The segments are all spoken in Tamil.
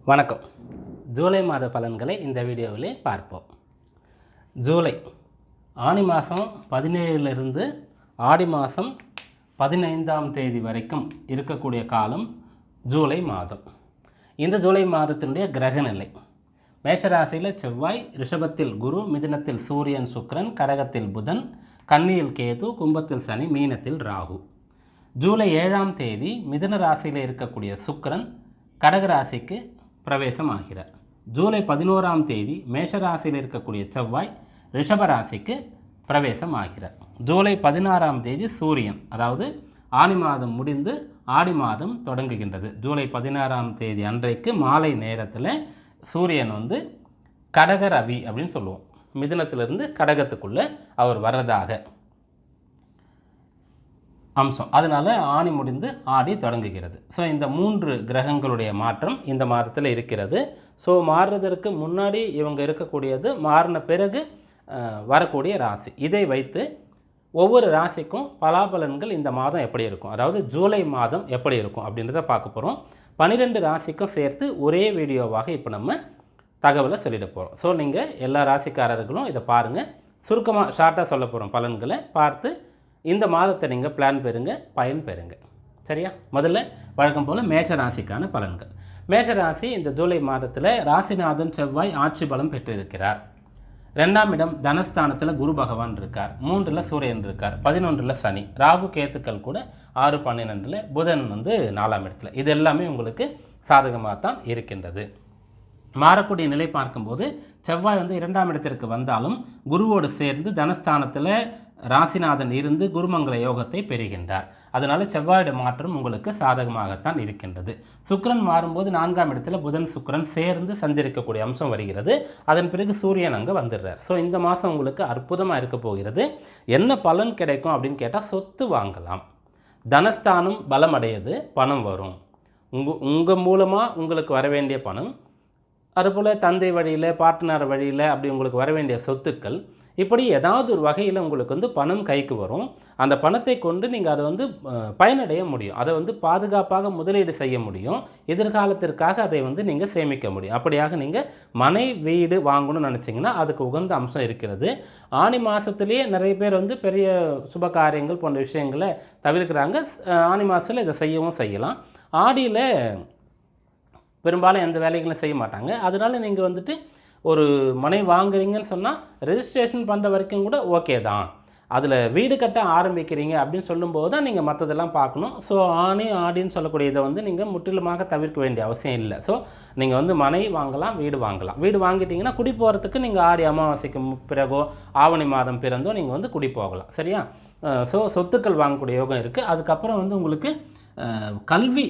வணக்கம். ஜூலை மாத பலன்களை இந்த வீடியோவில் பார்ப்போம். ஜூலை ஆனி மாதம் 17லிருந்து ஆடி மாதம் 15ஆம் தேதி வரைக்கும் இருக்கக்கூடிய காலம் ஜூலை மாதம். இந்த ஜூலை மாதத்தினுடைய கிரகநிலை மேஷராசியில் செவ்வாய், ரிஷபத்தில் குரு, மிதுனத்தில் சூரியன் சுக்கிரன், கடகத்தில் புதன், கன்னியில் கேது, கும்பத்தில் சனி, மீனத்தில் ராகு. ஜூலை 7ஆம் தேதி மிதுன ராசியில் இருக்கக்கூடிய சுக்கிரன் கடகராசிக்கு பிரவேசம் ஆகிறார். ஜூலை 11ஆம் தேதி மேஷராசியில் இருக்கக்கூடிய செவ்வாய் ரிஷபராசிக்கு பிரவேசம் ஆகிறார். ஜூலை 16ஆம் தேதி சூரியன், அதாவது ஆனி மாதம் முடிந்து ஆடி மாதம் தொடங்குகின்றது. ஜூலை 16ஆம் தேதி அன்றைக்கு மாலை நேரத்தில் சூரியன் கடக ரவி அப்படின்னு சொல்லுவோம். மிதுனத்திலிருந்து கடகத்துக்குள்ளே அவர் வர்றதாக அம்சம். அதனால் ஆனி முடிந்து ஆடி தொடங்குகிறது. ஸோ இந்த 3 கிரகங்களுடைய மாற்றம் இந்த மாதத்தில் இருக்கிறது. ஸோ மாறுறதற்கு முன்னாடி இவங்க இருக்கக்கூடியது, மாறின பிறகு வரக்கூடிய ராசி. இதை வைத்து ஒவ்வொரு ராசிக்கும் பலாபலன்கள் இந்த மாதம் எப்படி இருக்கும், அதாவது ஜூலை மாதம் எப்படி இருக்கும் அப்படின்றத பார்க்க போகிறோம். 12 ராசிக்கும் சேர்த்து ஒரே வீடியோவாக இப்போ நம்ம தகவலை சொல்லிட போகிறோம். ஸோ நீங்கள் எல்லா ராசிக்காரர்களும் இதை பாருங்கள். சுருக்கமாக ஷார்ட்டாக சொல்ல போகிறோம். பலன்களை பார்த்து இந்த மாதத்தை நீங்கள் பிளான் பெறுங்க, பயன் பெறுங்க. சரியா? முதல்ல வழக்கம் போல் மேஷ ராசிக்கான பலன்கள். மேஷ ராசி இந்த ஜூலை மாதத்தில் ராசிநாதன் செவ்வாய் ஆட்சி பலம் பெற்றிருக்கிறார். 2ஆம் இடம் தனஸ்தானத்தில் குரு பகவான் இருக்கார். 3ல் சூரியன் இருக்கார். 11ல் சனி, ராகு கேத்துக்கள் கூட 6, 12ல் புதன் 4ஆம் இடத்துல. இது எல்லாமே உங்களுக்கு சாதகமாக தான் இருக்கின்றது. மாறக்கூடிய நிலை பார்க்கும்போது செவ்வாய் 2ஆம் இடத்திற்கு வந்தாலும் குருவோடு சேர்ந்து தனஸ்தானத்தில் ராசிநாதன் இருந்து குருமங்கள யோகத்தை பெறுகின்றார். அதனால் செவ்வாயோட மாற்றம் உங்களுக்கு சாதகமாகத்தான் இருக்கின்றது. சுக்கிரன் மாறும்போது 4ஆம் இடத்துல புதன் சுக்கிரன் சேர்ந்து சஞ்சரிக்கக்கூடிய அம்சம் வருகிறது. அதன் பிறகு சூரியன் அங்கே வந்துடுறார். ஸோ இந்த மாதம் உங்களுக்கு அற்புதமாக இருக்க போகிறது. என்ன பலன் கிடைக்கும் அப்படின்னு கேட்டால், சொத்து வாங்கலாம், தனஸ்தானம் பலமடையது, பணம் வரும். உங்கள் மூலமாக உங்களுக்கு வர வேண்டிய பணம், அதுபோல் தந்தை வழியில், பார்ட்னர் வழியில் அப்படி உங்களுக்கு வர வேண்டிய சொத்துக்கள், இப்படி ஏதாவது ஒரு வகையில் உங்களுக்கு பணம் கைக்கு வரும். அந்த பணத்தை கொண்டு நீங்கள் அதை பயனடைய முடியும். அதை பாதுகாப்பாக முதலீடு செய்ய முடியும். எதிர்காலத்திற்காக அதை நீங்கள் சேமிக்க முடியும். அப்படியாக நீங்கள் மனை வீடு வாங்கணும்னு நினச்சிங்கன்னா அதுக்கு உகந்த அம்சம் இருக்கிறது. ஆனி மாதத்துலேயே நிறைய பேர் பெரிய சுப காரியங்கள் போன்ற விஷயங்களை தவிர்க்கிறாங்க. ஆனி மாதத்தில் இதை செய்யவும் செய்யலாம். ஆடியில் பெரும்பாலும் எந்த வேலைகளும் செய்ய மாட்டாங்க. அதனால் நீங்கள் ஒரு மனை வாங்குறீங்கன்னு சொன்னால் ரெஜிஸ்ட்ரேஷன் பண்ணுற வரைக்கும் கூட ஓகே தான். அதில் வீடு கட்ட ஆரம்பிக்கிறீங்க அப்படின்னு சொல்லும்போது தான் நீங்கள் மற்றதெல்லாம் பார்க்கணும். ஸோ ஆடின்னு சொல்லக்கூடிய இதை நீங்கள் முற்றிலுமாக தவிர்க்க வேண்டிய அவசியம் இல்லை. ஸோ நீங்கள் மனை வாங்கலாம், வீடு வாங்கலாம். வீடு வாங்கிட்டீங்கன்னா குடி போகிறதுக்கு நீங்கள் ஆடி அமாவாசைக்கு பிறகோ ஆவணி மாதம் பிறந்தோ நீங்கள் குடி போகலாம். சரியா? ஸோ சொத்துக்கள் வாங்கக்கூடிய யோகம் இருக்குது. அதுக்கப்புறம் உங்களுக்கு கல்வி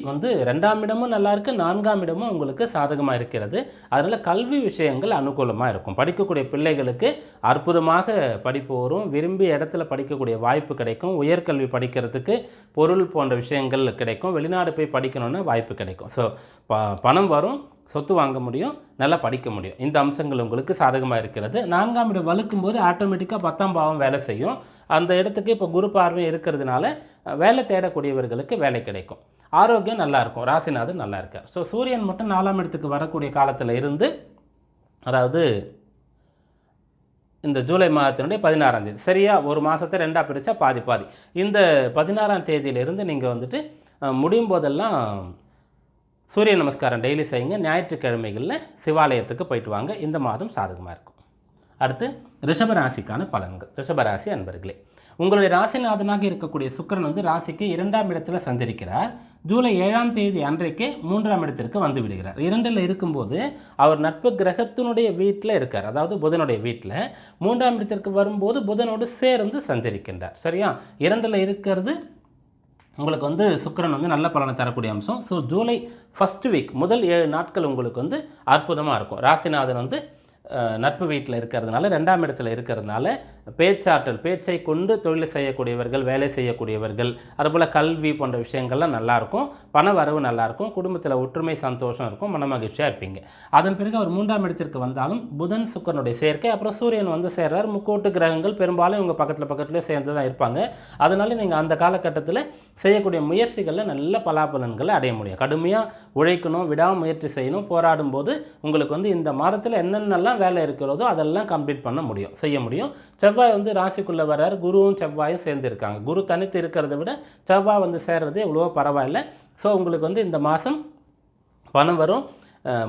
2ஆம் இடமும் நல்லாயிருக்கு, 4ஆம் இடமும் உங்களுக்கு சாதகமாக இருக்கிறது. அதனால் கல்வி விஷயங்கள் அனுகூலமாக இருக்கும். படிக்கக்கூடிய பிள்ளைகளுக்கு அற்புதமாக படிப்பு வரும். விரும்பி இடத்துல படிக்கக்கூடிய வாய்ப்பு கிடைக்கும். உயர்கல்வி படிக்கிறதுக்கு பொருள் போன்ற விஷயங்கள் கிடைக்கும். வெளிநாடு போய் படிக்கணும்னு வாய்ப்பு கிடைக்கும். ஸோ பணம் வரும், சொத்து வாங்க முடியும், நல்லா படிக்க முடியும். இந்த அம்சங்கள் உங்களுக்கு சாதகமாக இருக்கிறது. 4ஆம் இடம் வலுக்கும் போது ஆட்டோமேட்டிக்காக 10ஆம் பாவம் வேலை செய்யும். அந்த இடத்துக்கு இப்போ குரு பார்வை இருக்கிறதுனால வேலை தேடக்கூடியவர்களுக்கு வேலை கிடைக்கும். ஆரோக்கியம் நல்லாயிருக்கும். ராசிநாதன் நல்லா இருக்கார். ஸோ சூரியன் மட்டும் 4ஆம் இடத்துக்கு வரக்கூடிய காலத்தில் இருந்து, அதாவது இந்த ஜூலை மாதத்தினுடைய 16ஆம் தேதி, சரியாக ஒரு மாதத்தை 2ஆக பிரித்தா பாதி பாதி. இந்த 16ஆம் தேதியிலிருந்து நீங்கள் முடியும் போதெல்லாம் சூரிய நமஸ்காரம் டெய்லி செய்யுங்க. ஞாயிற்றுக்கிழமைகளில் சிவாலயத்துக்கு போயிட்டு வாங்க. இந்த மாதம் சாதகமாக இருக்கும். அடுத்து ரிஷபராசிக்கான பலன்கள். ரிஷபராசி அன்பர்களே, உங்களுடைய ராசிநாதனாக இருக்கக்கூடிய சுக்கிரன் ராசிக்கு 2ஆம் இடத்துல சஞ்சரிக்கிறார். ஜூலை 7ஆம் தேதி அன்றைக்கே 3ஆம் இடத்திற்கு வந்து விடுகிறார். 2ல் இருக்கும்போது அவர் நட்பு கிரகத்தினுடைய வீட்டில் இருக்கார், அதாவது புதனுடைய வீட்டில். 3ஆம் இடத்திற்கு வரும்போது புதனோடு சேர்ந்து சஞ்சரிக்கின்றார். சரியா? 2ல் இருக்கிறது உங்களுக்கு சுக்கிரன் நல்ல பலனை தரக்கூடிய அம்சம். ஸோ ஜூலை ஃபஸ்ட் வீக் முதல் 7 நாட்கள் உங்களுக்கு அற்புதமாக இருக்கும். ராசிநாதன் நட்பு வீட்டில் இருக்கிறதுனால 2ஆம் இடத்துல இருக்கிறதுனால பேச்சாற்றல், பேச்சை கொண்டு தொழில் செய்யக்கூடியவர்கள், வேலை செய்யக்கூடியவர்கள், அதுபோல் கல்வி போன்ற விஷயங்கள்லாம் நல்லாயிருக்கும். பண வரவு நல்லாயிருக்கும். குடும்பத்தில் ஒற்றுமை, சந்தோஷம் இருக்கும். மனமகிழ்ச்சியாக இருப்பீங்க. அதன் பிறகு அவர் 3ஆம் இடத்திற்கு வந்தாலும் புதன் சுக்கிரனுடைய சேர்க்கை, அப்புறம் சூரியன் வந்து சேர்றார். முக்கோட்டு கிரகங்கள் பெரும்பாலும் இவங்க பக்கத்துலேயே சேர்ந்து தான் இருப்பாங்க. அதனால நீங்கள் அந்த காலகட்டத்தில் செய்யக்கூடிய முயற்சிகளில் நல்ல பலாபலன்களை அடைய முடியும். கடுமையாக உழைக்கணும், விடாமுயற்சி செய்யணும். போராடும் போது உங்களுக்கு வந்து இந்த மாதத்தில் என்னென்னலாம் வேலை இருக்கிறதோ அதெல்லாம் கம்ப்ளீட் பண்ண முடியும், செய்ய முடியும். செவ்வாய் வந்து ராசிக்குள்ளே வர்றாரு. குருவும் செவ்வாயும் சேர்ந்து இருக்காங்க. குரு தனித்து இருக்கிறத விட செவ்வாய் வந்து சேர்றது எவ்வளவோ பரவாயில்லை. ஸோ உங்களுக்கு வந்து இந்த மாதம் பணம் வரும்.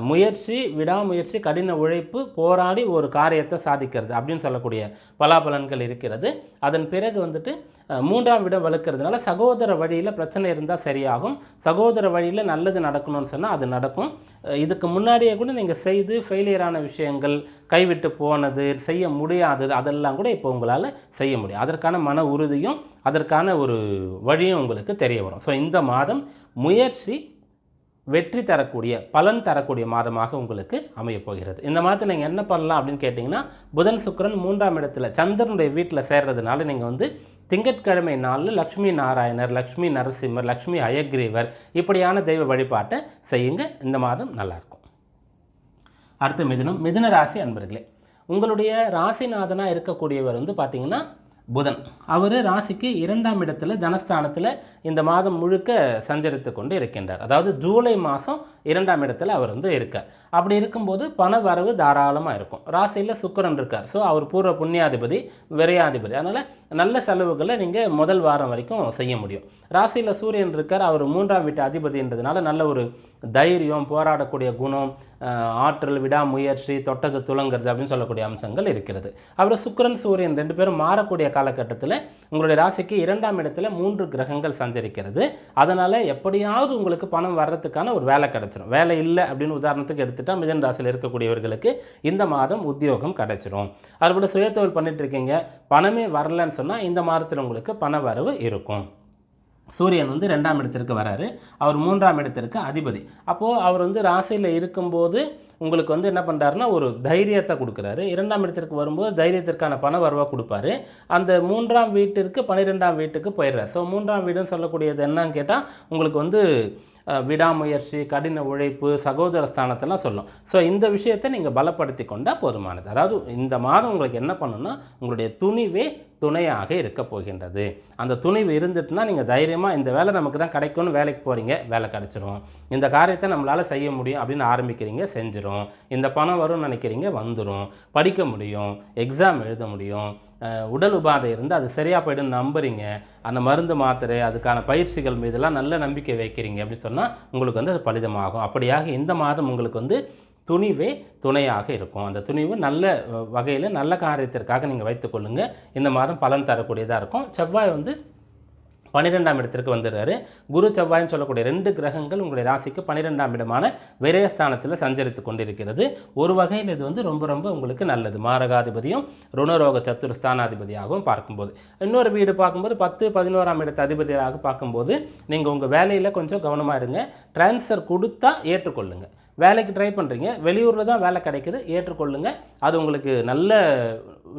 முயற்சி, விடாமுயற்சி, கடின உழைப்பு, போராடி ஒரு காரியத்தை சாதிக்கிறது அப்படின்னு சொல்லக்கூடிய பலாபலன்கள் இருக்கிறது. அதன் பிறகு வந்துட்டு 3ஆம் இடம் வலுக்கிறதுனால சகோதர வழியில் பிரச்சனை இருந்தால் சரியாகும். சகோதர வழியில் நல்லது நடக்கணும்னு சொன்னால் அது நடக்கும். இதுக்கு முன்னாடியே கூட நீங்கள் செய்து ஃபெயிலியரான விஷயங்கள், கைவிட்டு போனது, செய்ய முடியாதது, அதெல்லாம் கூட இப்போ உங்களால் செய்ய முடியும். அதற்கான மன உறுதியும் அதற்கான ஒரு வழியும் உங்களுக்கு தெரிய வரும். ஸோ இந்த மாதம் முயற்சி வெற்றி தரக்கூடிய, பலன் தரக்கூடிய மாதமாக உங்களுக்கு அமையப் போகிறது. இந்த மாதத்தில் நீங்கள் என்ன பண்ணலாம் அப்படின்னு கேட்டிங்கன்னா, புதன் சுக்கிரன் 3ஆம் இடத்துல சந்திரனுடைய வீட்டில் சேர்றதுனால நீங்கள் வந்து திங்கட்கிழமை நாளில் லக்ஷ்மி நாராயணர், லக்ஷ்மி நரசிம்மர், லக்ஷ்மி அயக்ரீவர் இப்படியான தெய்வ வழிபாட்டை செய்யுங்க. இந்த மாதம் நல்லாயிருக்கும். அடுத்த மிதுன ராசி அன்பர்களே, உங்களுடைய ராசிநாதனாக இருக்கக்கூடியவர் வந்து பார்த்திங்கன்னா புதன். அவர் ராசிக்கு 2ஆம் இடத்துல தனஸ்தானத்தில் இந்த மாதம் முழுக்க சஞ்சரித்து கொண்டு இருக்கின்றார். அதாவது ஜூலை மாதம் 2ஆம் இடத்துல அவர் வந்து இருக்கார். அப்படி இருக்கும்போது பண வரவு தாராளமாக இருக்கும். ராசியில் சுக்கிரன் இருக்கார். ஸோ அவர் பூர்வ புண்ணியாதிபதி, விரையாதிபதி. அதனால் நல்ல செலவுகளை நீங்கள் முதல் வாரம் வரைக்கும் செய்ய முடியும். ராசியில் சூரியன் இருக்கார். அவர் 3ஆம் வீட்டு அதிபதின்றதுனால நல்ல ஒரு தைரியம், போராடக்கூடிய குணம், ஆற்றல், விடாமுயற்சி, தொட்டது துளங்கிறது அப்படின்னு சொல்லக்கூடிய அம்சங்கள் இருக்கிறது. அப்புறம் சுக்கிரன் சூரியன் 2 பேரும் மாறக்கூடிய காலகட்டத்தில் உங்களுடைய ராசிக்கு 2ஆம் இடத்துல 3 கிரகங்கள் சஞ்சரிக்கிறது. அதனால் எப்படியாவது உங்களுக்கு பணம் வர்றதுக்கான ஒரு வேலை கிடைச்சிடும். வேலை இல்லை அப்படின்னு உதாரணத்துக்கு எடுத்துகிட்டா மிதுன ராசியில் இருக்கக்கூடியவர்களுக்கு இந்த மாதம் உத்தியோகம் கிடைச்சிடும். அதுபோல் சுயதொழில் பண்ணிட்டு இருக்கீங்க, பணமே வரலன்னு சொன்னால் இந்த மாதத்தில் உங்களுக்கு பண வரவு இருக்கும். சூரியன் வந்து 2ஆம் இடத்திற்கு வராரு. அவர் 3ஆம் இடத்திற்கு அதிபதி. அப்போது அவர் வந்து ராசியில் இருக்கும்போது உங்களுக்கு வந்து என்ன பண்ணுறாருன்னா ஒரு தைரியத்தை கொடுக்குறாரு. 2ஆம் இடத்திற்கு வரும்போது தைரியத்திற்கான பண வரவாக கொடுப்பாரு. அந்த 3ஆம் வீட்டிற்கு 12ஆம் வீட்டுக்கு போயிடுறார். ஸோ 3ஆம் வீடுன்னு சொல்லக்கூடியது என்னன்னு கேட்டால் உங்களுக்கு வந்து விடாமுயற்சி, கடின உழைப்பு, சகோதர ஸ்தானத்தெல்லாம் சொல்லும். ஸோ இந்த விஷயத்தை நீங்கள் பலப்படுத்தி கொண்டால் போதுமானது. அதாவது இந்த மாதம் உங்களுக்கு என்ன பண்ணணும்னா உங்களுடைய துணிவே துணையாக இருக்க போகின்றது. அந்த துணிவு இருந்துட்டுனா நீங்கள் தைரியமாக இந்த வேலை நமக்கு தான் கிடைக்கும்னு வேலைக்கு போகிறீங்க, வேலை கிடைச்சிரும். இந்த காரியத்தை நம்மளால் செய்ய முடியும் அப்படின்னு ஆரம்பிக்கிறீங்க, செஞ்சிடும். இந்த பணம் வரும்னு நினைக்கிறீங்க, வந்துடும். படிக்க முடியும், எக்ஸாம் எழுத முடியும். உடல் உபாதை இருந்து அது சரியாக போய்டுன்னு நம்புறீங்க. அந்த மருந்து மாத்திரை, அதுக்கான பயிற்சிகள் மீதெல்லாம் நல்ல நம்பிக்கை வைக்கிறீங்க அப்படின்னு சொன்னால் உங்களுக்கு வந்து அது பலிதமாகும். அப்படியாக இந்த மாதம் உங்களுக்கு வந்து துணிவே துணையாக இருக்கும். அந்த துணிவு நல்ல வகையில் நல்ல காரியத்திற்காக நீங்கள் வைத்துக்கொள்ளுங்கள். இந்த மாதம் பலன் தரக்கூடியதாக இருக்கும். செவ்வாய் வந்து 12ஆம் இடத்திற்கு வந்துடுறாரு. குரு செவ்வாய்னு சொல்லக்கூடிய 2 கிரகங்கள் உங்களுடைய ராசிக்கு 12ஆம் இடமான விரயஸ்தானத்தில் சஞ்சரித்து கொண்டிருக்கிறது. ஒரு வகையில் இது வந்து ரொம்ப ரொம்ப உங்களுக்கு நல்லது. மாரகாதிபதியும் ருணரோக சத்துருஸ்தானாதிபதியாகவும் பார்க்கும்போது, இன்னொரு வீடு பார்க்கும்போது 10, 11ஆம் இடத்து அதிபதியாக பார்க்கும்போது நீங்கள் உங்கள் வேலையில் கொஞ்சம் கவனமாக இருங்க. ட்ரான்ஸ்ஃபர் கொடுத்தா ஏற்றுக்கொள்ளுங்கள். வேலைக்கு ட்ரை பண்ணுறீங்க, வெளியூரில் தான் வேலை கிடைக்குது, ஏற்றுக்கொள்ளுங்க. அது உங்களுக்கு நல்ல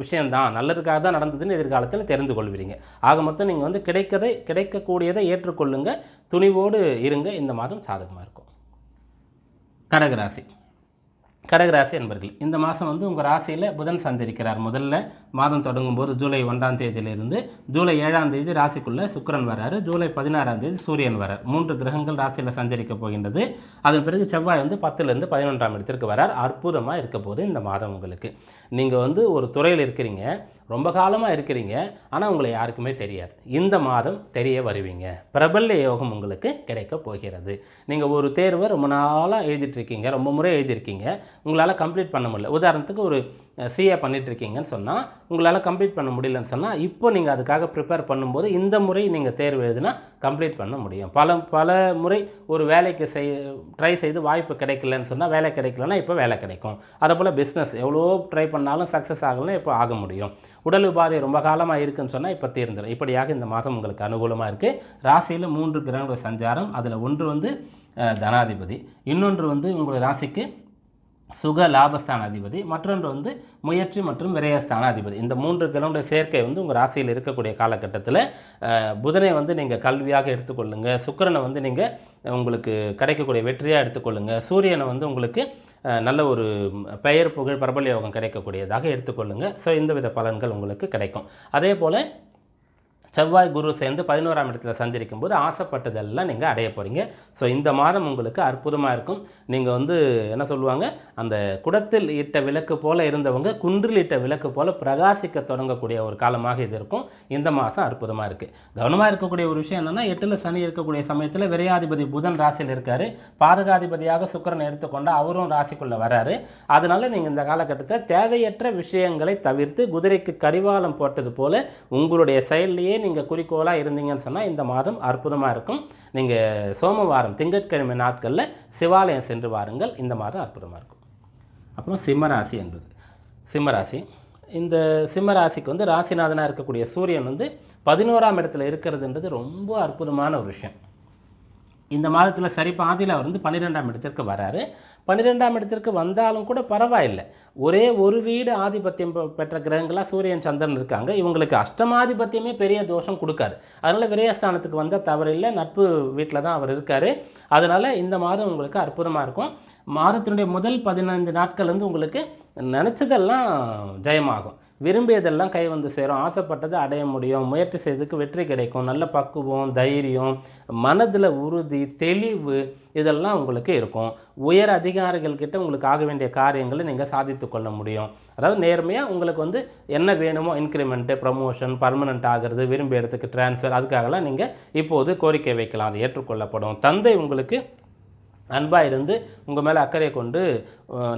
விஷயந்தான், நல்லதுக்காக தான் நடந்ததுன்னு எதிர்காலத்தில் தெரிந்து கொள்வீங்க. ஆக மொத்தம் நீங்கள் வந்து கிடைக்கக்கூடியதை ஏற்றுக்கொள்ளுங்க, துணிவோடு இருங்க. இந்த மாதம் சாதகமாக இருக்கும். கடகராசி என்பர்கள், இந்த மாதம் வந்து உங்கள் ராசியில் புதன் சஞ்சரிக்கிறார். முதல்ல மாதம் தொடங்கும் போது ஜூலை 1ஆம் தேதியிலிருந்து ஜூலை 7ஆம் தேதி ராசிக்குள்ளே சுக்கிரன் வராரு. ஜூலை 16ஆம் தேதி சூரியன் வரார். 3 கிரகங்கள் ராசியில் சஞ்சரிக்க போகின்றது. அதன் பிறகு செவ்வாய் வந்து 10லேருந்து 11ஆம் இடத்திற்கு வரார். அற்புதமாக இருக்க போது இந்த மாதம் உங்களுக்கு. நீங்கள் வந்து ஒரு துறையில் இருக்கிறீங்க, ரொம்ப காலமாக இருக்கிறீங்க, ஆனால் உங்களை யாருக்குமே தெரியாது. இந்த மாதம் தெரிய வருவீங்க. பிரபல்ய யோகம் உங்களுக்கு கிடைக்க போகிறது. நீங்கள் ஒரு தேர்வை ரொம்ப நாளாக எழுதிட்டுருக்கீங்க, ரொம்ப முறை எழுதியிருக்கீங்க, உங்களால் கம்ப்ளீட் பண்ண முடியல. உதாரணத்துக்கு ஒரு சிஏ பண்ணிகிட்ருக்கீங்கன்னு சொன்னால் உங்களால் கம்ப்ளீட் பண்ண முடியலன்னு சொன்னால் இப்போ நீங்கள் அதுக்காக ப்ரிப்பேர் பண்ணும்போது இந்த முறை நீங்கள் தேர்வு எழுதுனா கம்ப்ளீட் பண்ண முடியும். பல முறை ஒரு வேலைக்கு ட்ரை செய்து வாய்ப்பு கிடைக்கலன்னு சொன்னால், வேலை கிடைக்கலன்னா இப்போ வேலை கிடைக்கும். அதே போல் பிஸ்னஸ் எவ்வளோ ட்ரை பண்ணாலும் சக்ஸஸ் ஆகலைன்னா இப்போ ஆக முடியும். உடல் உபாதை ரொம்ப காலமாக இருக்குன்னு சொன்னால் இப்போ தீர்ந்துடும். இப்படியாக இந்த மாதம் உங்களுக்கு அனுகூலமாக இருக்குது. ராசியில் 3 கிரகங்கள் சஞ்சாரம். அதில் ஒன்று வந்து தனாதிபதி, இன்னொன்று வந்து உங்களுடைய ராசிக்கு சுக லாபஸ்தான அதிபதி, மற்றொன்று வந்து முயற்சி மற்றும் விரயஸ்தான அதிபதி. இந்த 3 கிரகங்களுடைய சேர்க்கை வந்து உங்கள் ராசியில் இருக்கக்கூடிய காலகட்டத்தில் புதனை வந்து நீங்கள் கல்வியாக எடுத்துக்கொள்ளுங்கள், சுக்கிரனை வந்து நீங்கள் உங்களுக்கு கிடைக்கக்கூடிய வெற்றியாக எடுத்துக்கொள்ளுங்கள், சூரியனை வந்து உங்களுக்கு நல்ல ஒரு பெயர் புகழ் பிரபல யோகம் கிடைக்கக்கூடியதாக எடுத்துக்கொள்ளுங்கள். ஸோ இந்த வித பலன்கள் உங்களுக்கு கிடைக்கும். அதே போல் செவ்வாய் குரு சேர்ந்து 11ஆம் இடத்துல சந்திரிக்கும் போது ஆசைப்பட்டதெல்லாம் நீங்கள் அடைய போகிறீங்க. ஸோ இந்த மாதம் உங்களுக்கு அற்புதமாக இருக்கும். நீங்கள் வந்து என்ன சொல்லுவாங்க, அந்த குடத்தில் இட்ட விளக்கு போல் இருந்தவங்க குன்றில் இட்ட விளக்கு போல் பிரகாசிக்க தொடங்கக்கூடிய ஒரு காலமாக இது இருக்கும். இந்த மாதம் அற்புதமாக இருக்குது. கவனமாக இருக்கக்கூடிய ஒரு விஷயம் என்னென்னா, 8ல் சனி இருக்கக்கூடிய சமயத்தில் விரையாதிபதி புதன் ராசியில் இருக்கார். பாதகாதிபதியாக சுக்கிரனை எடுத்துக்கொண்டால் அவரும் ராசிக்குள்ளே வராரு. அதனால் நீங்கள் இந்த காலகட்டத்தில் தேவையற்ற விஷயங்களை தவிர்த்து குதிரைக்கு கடிவாளம் போட்டது போல் உங்களுடைய செயல்லையே நீங்கள் குறிக்கோளாக இருந்தீங்கன்னு சொன்னால் இந்த மாதம் அற்புதமாக இருக்கும். நீங்கள் சோமவாரம் திங்கட்கிழமை நாட்களில் சிவாலயம் சென்று வாருங்கள். இந்த மாதம் அற்புதமாக இருக்கும். அப்புறம் சிம்மராசி என்பது சிம்மராசி. இந்த சிம்மராசிக்கு வந்து ராசிநாதனாக இருக்கக்கூடிய சூரியன் வந்து 11ஆம் இடத்துல இருக்கிறதுன்றது ரொம்ப அற்புதமான ஒரு விஷயம். இந்த மாதத்தில் சரி பாதியில் அவர் வந்து 12ஆம் இடத்திற்கு வராரு. 12ஆம் இடத்திற்கு வந்தாலும் கூட பரவாயில்லை. ஒரே ஒரு வீடு ஆதிபத்தியம் பெற்ற கிரகங்களாக சூரியன் சந்திரன் இருக்காங்க. இவங்களுக்கு அஷ்டமாதிபத்தியமே பெரிய தோஷம் கொடுக்காது. அதனால் விரயஸ்தானத்துக்கு வந்தால் தவறில்லை. நட்பு வீட்டில் தான் அவர் இருக்கார். அதனால் இந்த மாதம் உங்களுக்கு அற்புதமாக இருக்கும். மாதத்தினுடைய முதல் 15 நாட்கள் வந்து உங்களுக்கு நினச்சதெல்லாம் ஜெயமாகும். விரும்பியதெல்லாம் கை வந்து சேரும். ஆசைப்பட்டதை அடைய முடியும். முயற்சி செய்ததுக்கு வெற்றி கிடைக்கும். நல்ல பக்குவம், தைரியம், மனதில் உறுதி, தெளிவு இதெல்லாம் உங்களுக்கு இருக்கும். உயர் அதிகாரிகள்கிட்ட உங்களுக்கு ஆக வேண்டிய காரியங்களை நீங்கள் சாதித்து கொள்ள முடியும். அதாவது நேர்மையாக உங்களுக்கு வந்து என்ன வேணுமோ, இன்க்ரிமெண்ட்டு, ப்ரமோஷன், பர்மனெண்ட் ஆகிறது, விரும்பிய இடத்துக்கு டிரான்ஸ்ஃபர், அதுக்காகலாம் நீங்கள் இப்போது கோரிக்கை வைக்கலாம். அது ஏற்றுக்கொள்ளப்படும். தந்தை உங்களுக்கு அன்பாக இருந்து உங்கள் மேலே அக்கறை கொண்டு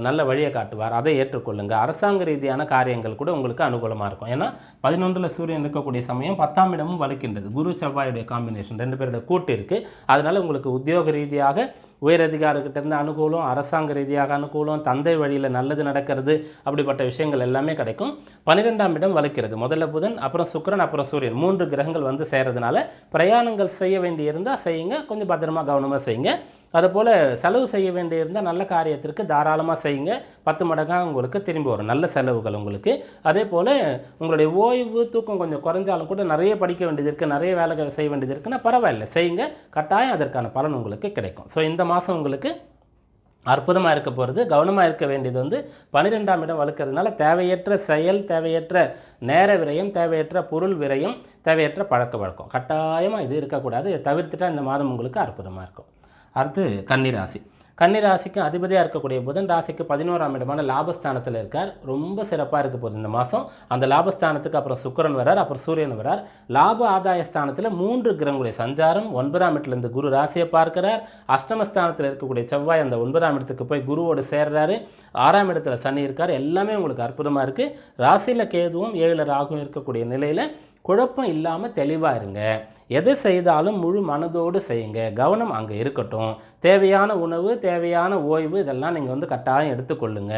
நல்ல வழியை காட்டுவார். அதை ஏற்றுக்கொள்ளுங்கள். அரசாங்க ரீதியான காரியங்கள் கூட உங்களுக்கு அனுகூலமாக இருக்கும். ஏன்னா 11ல் சூரியன் இருக்கக்கூடிய சமயம் 10ஆம் இடமும் வலுக்கின்றது. குரு செவ்வாயுடைய காம்பினேஷன் 2 பேருடைய கூட்டு இருக்குது. அதனால் உங்களுக்கு உத்தியோக ரீதியாக உயரதிகாரிகிட்ட இருந்து அனுகூலம், அரசாங்க ரீதியாக அனுகூலம், தந்தை வழியில் நல்லது நடக்கிறது, அப்படிப்பட்ட விஷயங்கள் எல்லாமே கிடைக்கும். 12ஆம் இடம் வலுக்கிறது. முதல்ல புதன், அப்புறம் சுக்கிரன், அப்புறம் சூரியன் 3 கிரகங்கள் வந்து சேரதுனால பிரயாணங்கள் செய்ய வேண்டியிருந்தால் செய்யுங்க. கொஞ்சம் பத்திரமாக கவனமாக செய்யுங்க. அதுபோல் செலவு செய்ய வேண்டியிருந்தால் நல்ல காரியத்திற்கு தாராளமாக செய்யுங்க. 10 மடங்காக உங்களுக்கு திரும்பி வரும் நல்ல செலவுகள் உங்களுக்கு. அதே போல் உங்களுடைய ஓய்வு தூக்கம் கொஞ்சம் குறைஞ்சாலும் கூட நிறைய படிக்க வேண்டியது இருக்குது, நிறைய வேலைகள் செய்ய வேண்டியது இருக்குன்னா பரவாயில்லை, செய்யுங்க. கட்டாயம் அதற்கான பலன் உங்களுக்கு கிடைக்கும். ஸோ இந்த மாதம் உங்களுக்கு அற்புதமாக இருக்க போகிறது. கவனமாக இருக்க வேண்டியது வந்து 12ஆம் இடம் வலுக்கிறதுனால தேவையற்ற செயல், தேவையற்ற நேர விரயம், தேவையற்ற பொருள் விரயம், தேவையற்ற பழக்க வழக்கம் கட்டாயமாக இது இருக்கக்கூடாது. இதை தவிர்த்துட்டால் இந்த மாதம் உங்களுக்கு அற்புதமாக இருக்கும். அடுத்து கன்னிராசி. கன்னிராசிக்கு அதிபதியாக இருக்கக்கூடிய புதன் ராசிக்கு 11ஆம் இடமான லாபஸ்தானத்தில் இருக்கார். ரொம்ப சிறப்பாக இருக்க போகுது இந்த மாதம். அந்த லாபஸ்தானத்துக்கு அப்புறம் சுக்கிரன் வரார், அப்புறம் சூரியன் வரார். லாப ஆதாய ஸ்தானத்தில் 3 கிரகங்களுடைய சஞ்சாரம். 9ஆம் இடத்துலேருந்து குரு ராசியை பார்க்கிறார். அஷ்டமஸ்தானத்தில் இருக்கக்கூடிய செவ்வாய் அந்த 9ஆம் இடத்துக்கு போய் குருவோடு சேர்றாரு. 6ஆம் இடத்துல சனி இருக்கார். எல்லாமே உங்களுக்கு அற்புதமாக இருக்குது. ராசியில் கேதுவும் 7ல் ராகுவும் இருக்கக்கூடிய நிலையில் குழப்பம் இல்லாமல் தெளிவாக இருங்க. எதை செய்தாலும் முழு மனதோடு செய்யுங்க. கவனம் அங்கே இருக்கட்டும். தேவையான உணவு, தேவையான ஓய்வு இதெல்லாம் நீங்கள் வந்து கட்டாயம் எடுத்துக்கொள்ளுங்க.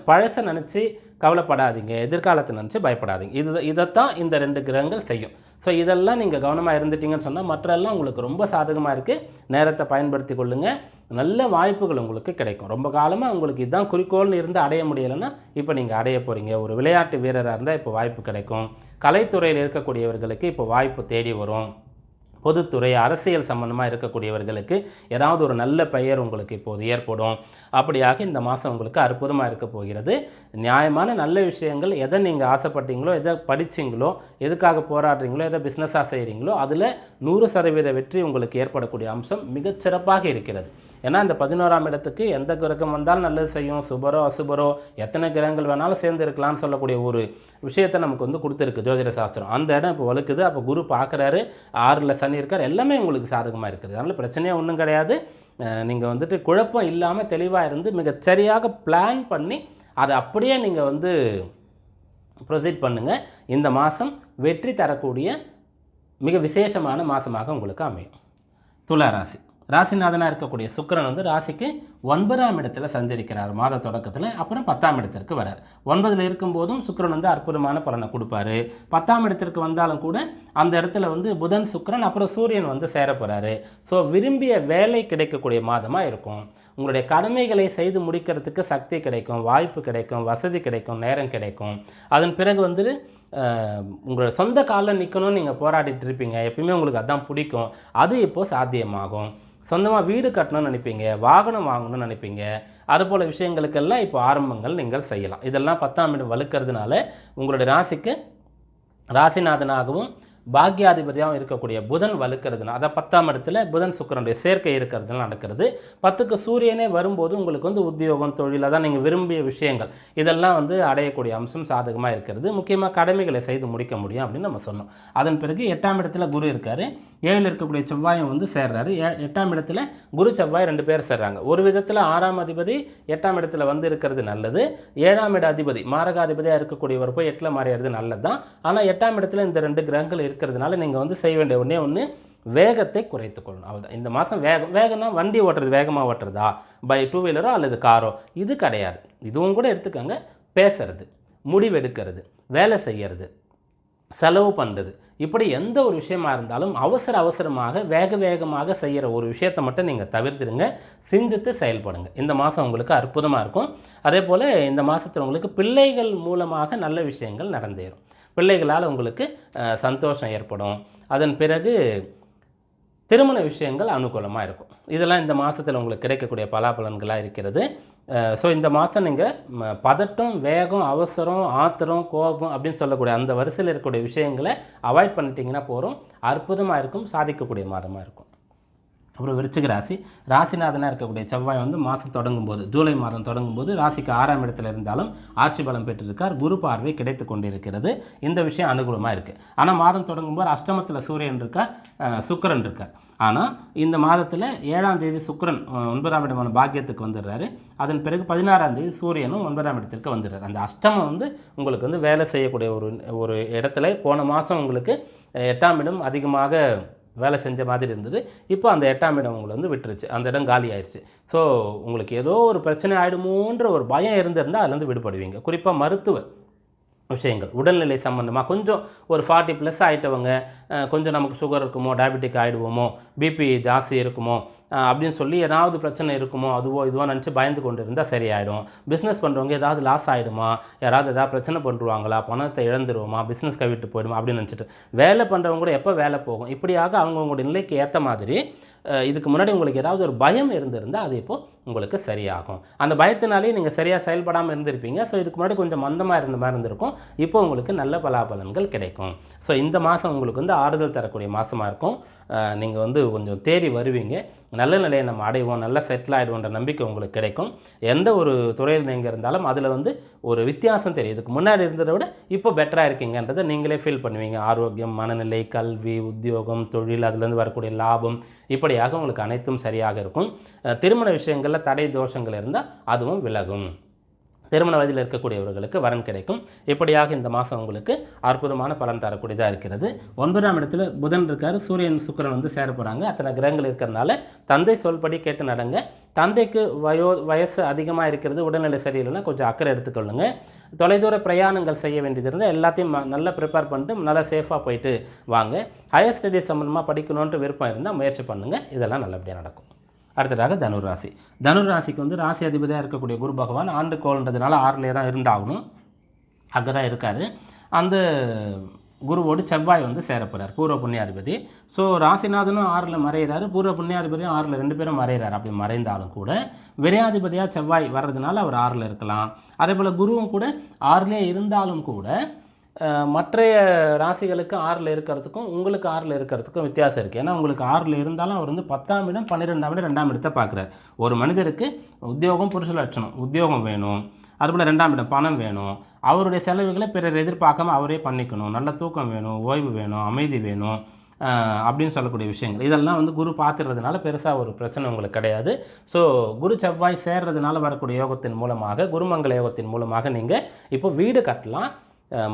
பழசை நினச்சி கவலைப்படாதீங்க, எதிர்காலத்தை நினச்சி பயப்படாதீங்க. இதைத்தான் இந்த 2 கிரகங்கள் செய்யும். ஸோ இதெல்லாம் நீங்கள் கவனமாக இருந்துட்டீங்கன்னு சொன்னால் மற்றெல்லாம் உங்களுக்கு ரொம்ப சாதகமாக இருக்குது. நேரத்தை பயன்படுத்தி கொள்ளுங்கள். நல்ல வாய்ப்புகள் உங்களுக்கு கிடைக்கும். ரொம்ப காலமாக உங்களுக்கு இதுதான் குறிக்கோள்னு இருந்து அடைய முடியலைன்னா இப்போ நீங்கள் அடைய போகிறீங்க. ஒரு விளையாட்டு வீரராக இருந்தால் இப்போ வாய்ப்பு கிடைக்கும். கலைத்துறையில் இருக்கக்கூடியவர்களுக்கு இப்போ வாய்ப்பு தேடி வரும். பொதுத்துறை, அரசியல் சம்பந்தமாக இருக்கக்கூடியவர்களுக்கு ஏதாவது ஒரு நல்ல பெயர் உங்களுக்கு இப்போது ஏற்படும். அப்படியாக இந்த மாதம் உங்களுக்கு அற்புதமாக இருக்க போகிறது. நியாயமான நல்ல விஷயங்கள், எதை நீங்கள் ஆசைப்பட்டீங்களோ, எதை படிச்சிங்களோ, எதுக்காக போராடுறீங்களோ, எதை பிஸ்னஸாக செய்கிறீங்களோ அதில் 100% வெற்றி உங்களுக்கு ஏற்படக்கூடிய அம்சம் மிகச்சிறப்பாக இருக்கிறது. ஏன்னா இந்த 11ஆம் இடத்துக்கு எந்த கிரகம் வந்தாலும் நல்லது செய்யும். சுபரோ அசுபரோ எத்தனை கிரகங்கள் வேணாலும் சேர்ந்து இருக்கலாம்னு சொல்லக்கூடிய ஒரு விஷயத்தை நமக்கு வந்து கொடுத்துருக்கு ஜோதிட சாஸ்திரம். அந்த இடம் இப்போ வலுக்குது. அப்போ குரு பார்க்குறாரு, 6ல் சனி இருக்கார். எல்லாமே உங்களுக்கு சாதகமாக இருக்குது. அதனால் பிரச்சனையாக ஒன்றும் கிடையாது. நீங்கள் வந்துட்டு குழப்பம் இல்லாமல் தெளிவாக இருந்து மிகச்சரியாக பிளான் பண்ணி அதை அப்படியே நீங்கள் வந்து ப்ரொசீட் பண்ணுங்கள். இந்த மாதம் வெற்றி தரக்கூடிய மிக விசேஷமான மாதமாக உங்களுக்கு அமையும். துலா ராசி. ராசிநாதனாக இருக்கக்கூடிய சுக்கிரன் வந்து ராசிக்கு 9ஆம் இடத்துல சஞ்சரிக்கிறார் மாத தொடக்கத்தில். அப்புறம் 10ஆம் இடத்திற்கு வரார். 9ல் இருக்கும்போதும் சுக்கிரன் வந்து அற்புதமான பலனை கொடுப்பாரு. 10ஆம் இடத்திற்கு வந்தாலும் கூட அந்த இடத்துல வந்து புதன், சுக்கிரன், அப்புறம் சூரியன் வந்து சேர போகிறாரு. ஸோ விரும்பிய வேலை கிடைக்கக்கூடிய மாதமாக இருக்கும். உங்களுடைய கடமைகளை செய்து முடிக்கிறதுக்கு சக்தி கிடைக்கும், வாய்ப்பு கிடைக்கும், வசதி கிடைக்கும், நேரம் கிடைக்கும். அதன் பிறகு உங்களோட சொந்த காலில் நிற்கணும்னு நீங்கள் போராடிட்டு இருப்பீங்க, எப்பயுமே உங்களுக்கு அதான் பிடிக்கும், அது இப்போது சாத்தியமாகும். சொந்தமாக வீடு கட்டணும்னு நினைப்பீங்க, வாகனம் வாங்கணும்னு நினைப்பீங்க, அதுபோல் விஷயங்களுக்கெல்லாம் இப்போ ஆரம்பங்கள் நீங்கள் செய்யலாம். இதெல்லாம் 10ஆம் இடம் வலுக்கிறதுனால உங்களுடைய ராசிக்கு ராசிநாதனாகவும் பாக்யாதிபதியாகவும் இருக்கக்கூடிய புதன் வலுக்கிறதுனால, அதை 10ஆம் இடத்துல புதன் சுக்கிரனுடைய சேர்க்கை இருக்கிறதுனால நடக்கிறது. 10க்கு சூரியனே வரும்போது உங்களுக்கு உத்தியோகம், தொழில், தான் நீங்கள் விரும்பிய விஷயங்கள் இதெல்லாம் அடையக்கூடிய அம்சம் சாதகமாக இருக்கிறது. முக்கியமாக கடமைகளை செய்து முடிக்க முடியும் அப்படின்னு நம்ம சொன்னோம். அதன் பிறகு 8ஆம் இடத்துல குரு இருக்கார், 7 இருக்கக்கூடிய செவ்வாயும் சேர்றாரு. 8ஆம் இடத்துல குரு செவ்வாய் 2 பேர் சேர்றாங்க. ஒரு விதத்தில் 6ஆம் அதிபதி 8ஆம் இடத்துல இருக்கிறது நல்லது. 7ஆம் இட அதிபதி மாரகாதிபதியாக இருக்கக்கூடியவர் போய் 8ல் மாறிடுறது நல்லது தான். ஆனால் 8ஆம் இடத்துல இந்த 2 கிரகங்கள் இருக்கிறதுனால நீங்கள் செய்ய வேண்டிய ஒன்று வேகத்தை குறைத்து கொள்ளணும். அவ்வளோதான். இந்த மாதம் வேகம்னா வண்டி ஓட்டுறது, வேகமாக ஓட்டுறதா, பை 2 வீலரோ அல்லது காரோ, இது கிடையாது. இதுவும் கூட எடுத்துக்கோங்க. பேசுறது, முடிவெடுக்கிறது, வேலை செய்கிறது, செலவு பண்ணுறது, இப்படி எந்த ஒரு விஷயமா இருந்தாலும் அவசரமாக வேகமாக செய்கிற ஒரு விஷயத்தை மட்டும் நீங்கள் தவிர்த்துடுங்க. சிந்தித்து செயல்படுங்க. இந்த மாதம் உங்களுக்கு அற்புதமாக இருக்கும். அதே போல் இந்த மாதத்தில் உங்களுக்கு பிள்ளைகள் மூலமாக நல்ல விஷயங்கள் நடந்தேறும். பிள்ளைகளால் உங்களுக்கு சந்தோஷம் ஏற்படும். அதன் பிறகு திருமண விஷயங்கள் அனுகூலமாக இருக்கும். இதெல்லாம் இந்த மாதத்தில் உங்களுக்கு கிடைக்கக்கூடிய பலாபலன்களாக இருக்கிறது. ஸோ இந்த மாதம் நீங்கள் பதட்டம், வேகம், அவசரம், ஆத்திரம், கோபம் அப்படின்னு சொல்லக்கூடிய அந்த வரிசையில் இருக்கக்கூடிய விஷயங்களை அவாய்ட் பண்ணிட்டீங்கன்னா போகிறோம். அற்புதமாக இருக்கும், சாதிக்கக்கூடிய மாதமாக இருக்கும். அப்புறம் விருச்சிக ராசி, ராசிநாதனாக இருக்கக்கூடிய செவ்வாய் மாதம் தொடங்கும்போது, ஜூலை மாதம் தொடங்கும்போது ராசிக்கு 6ஆம் இடத்துல இருந்தாலும் ஆட்சி பலம் பெற்றிருக்கார். குரு பார்வை கிடைத்து கொண்டிருக்கிறது. இந்த விஷயம் அனுகூலமாக இருக்குது. ஆனால் மாதம் தொடங்கும்போது அஷ்டமத்தில் சூரியன் இருக்கார், சுக்கிரன் இருக்கார். ஆனால் இந்த மாதத்தில் 7ஆம் தேதி சுக்கிரன் 9ஆம் இடமான பாக்கியத்துக்கு வந்துடுறாரு. அதன் பிறகு 16ஆம் தேதி சூரியனும் 9ஆம் இடத்திற்கு வந்துடுறாரு. அந்த அஷ்டமம் உங்களுக்கு வேலை செய்யக்கூடிய ஒரு இடத்துல போன மாதம் உங்களுக்கு 8ஆம் இடம் அதிகமாக வேலை செஞ்ச மாதிரி இருந்தது. இப்போ அந்த 8ஆம் இடம் உங்களை விட்டுருச்சு, அந்த இடம் காலி ஆயிடுச்சு. ஸோ உங்களுக்கு ஏதோ ஒரு பிரச்சனை ஆகிடுமோன்ற ஒரு பயம் இருந்திருந்தால் அதுலேருந்து விடுபடுவீங்க. குறிப்பாக மருத்துவ விஷயங்கள், உடல்நிலை சம்மந்தமாக கொஞ்சம் ஒரு 40+ ஆகிட்டவங்க, கொஞ்சம் நமக்கு சுகர் இருக்குமோ, டயபெட்டிக் ஆகிடுவோமோ, பிபி ஜாஸ்தி இருக்குமோ அப்படின்னு சொல்லி ஏதாவது பிரச்சனை இருக்குமோ, அதுவோ இதுவோ நினச்சி பயந்து கொண்டு இருந்தால் சரியாயிடும். பிஸ்னஸ் பண்ணுறவங்க ஏதாவது லாஸ் ஆகிடுமா, ஏதாவது பிரச்சனை பண்ணுவாங்களா, பணத்தை இழந்துருவோமா, பிஸ்னஸ் கைவிட்டு போயிடுமா அப்படின்னு நினச்சிட்டு வேலை பண்ணுறவங்க கூட எப்போ வேலை போகும், இப்படியாக அவங்கவுங்களுடைய நிலைக்கு ஏற்ற மாதிரி இதுக்கு முன்னாடி உங்களுக்கு ஏதாவது ஒரு பயம் இருந்திருந்தால் அது இப்போது உங்களுக்கு சரியாகும். அந்த பயத்தினாலே நீங்கள் சரியாக செயல்படாமல் இருந்திருப்பீங்க. ஸோ இதுக்கு முன்னாடி கொஞ்சம் மந்தமாக இருந்த மாதிரி இருந்திருக்கும். இப்போ உங்களுக்கு நல்ல பலாபலன்கள் கிடைக்கும். ஸோ இந்த மாதம் உங்களுக்கு ஆறுதல் தரக்கூடிய மாதமாக இருக்கும். நீங்கள் கொஞ்சம் தேறி வருவீங்க. நல்ல நிலையை நம்ம அடைவோம், நல்லா செட்டில் ஆகிடுவோன்ற நம்பிக்கை உங்களுக்கு கிடைக்கும். எந்த ஒரு துறையில் நீங்கள் இருந்தாலும் அதில் ஒரு வித்தியாசம் தெரியும். இதுக்கு முன்னாடி இருந்ததை விட இப்போ பெட்டராக இருக்கீங்கன்றதை நீங்களே ஃபீல் பண்ணுவீங்க. ஆரோக்கியம், மனநிலை, கல்வி, உத்தியோகம், தொழில், அதுலேருந்து வரக்கூடிய லாபம், இப்படியாக உங்களுக்கு அனைத்தும் சரியாக இருக்கும். திருமண விஷயங்களில் தடை தோஷங்கள் இருந்தால் அதுவும் விலகும். திருமண வயதில் இருக்கக்கூடியவர்களுக்கு வரன் கிடைக்கும். இப்படியாக இந்த மாதம் உங்களுக்கு அற்புதமான பலன் தரக்கூடியதாக இருக்கிறது. 9ஆம் இடத்துல புதன் இருக்கார், சூரியன் சுக்கிரன் சேர போகிறாங்க. அத்தனை கிரகங்கள் இருக்கிறதுனால தந்தை சொல்படி கேட்டு நடங்க. தந்தைக்கு வயசு அதிகமாக இருக்கிறது, உடல்நிலை சரியில்லைன்னா கொஞ்சம் அக்கறை எடுத்துக்கொள்ளுங்க. தொலைதூர பிரயாணங்கள் செய்ய வேண்டியது இருந்தால் எல்லாத்தையும் நல்லா ப்ரிப்பேர் பண்ணிட்டு நல்லா சேஃபாக போயிட்டு வாங்க. ஹையர் ஸ்டடீஸ் சம்மந்தமாக படிக்கணுன்ட்டு விருப்பம் இருந்தால் முயற்சி பண்ணுங்கள். இதெல்லாம் நல்லபடியாக நடக்கும். அடுத்ததாக தனுராசி. தனுராசிக்கு ராசி அதிபதியாக இருக்கக்கூடிய குரு பகவான் ஆண்டு கோள்ன்றதுனால 6லே தான் இருந்தாகணும், அங்கே தான் இருக்கார். அந்த குருவோடு செவ்வாய் சேர போகிறார், பூர்வ புண்ணியாதிபதி. ஸோ ராசிநாதனும் 6ல் மறைகிறாரு, பூர்வ புண்ணியாதிபதியும் 6ல் 2 பேரும் மறைகிறார். அப்படி மறைந்தாலும் கூட விரையாதிபதியாக செவ்வாய் வர்றதுனால அவர் 6ல் இருக்கலாம். அதே போல் குருவும் கூட 6லே இருந்தாலும் கூட மற்றைய ராசிகளுக்கு 6ல் இருக்கிறதுக்கும் உங்களுக்கு 6ல் இருக்கிறதுக்கும் வித்தியாசம் இருக்குது. ஏன்னா உங்களுக்கு 6ல் இருந்தாலும் அவர் 10ஆம் இடம், 12ஆம் இடம், 2ஆம் இடத்தை பார்க்குறார். ஒரு மனிதருக்கு உத்தியோகம் புருஷ லட்சணம், உத்தியோகம் வேணும். அதுபோல் 2ஆம் இடம் பணம் வேணும். அவருடைய செலவுகளை பிறர் எதிர்பார்க்காம அவரே பண்ணிக்கணும். நல்ல தூக்கம் வேணும், ஓய்வு வேணும், அமைதி வேணும் அப்படின்னு சொல்லக்கூடிய விஷயங்கள் இதெல்லாம் குரு பார்த்துறதுனால பெருசாக ஒரு பிரச்சனை உங்களுக்கு கிடையாது. ஸோ குரு செவ்வாய் சேர்றதுனால வரக்கூடிய யோகத்தின் மூலமாக, குருமங்கல யோகத்தின் மூலமாக நீங்கள் இப்போ வீடு கட்டலாம்,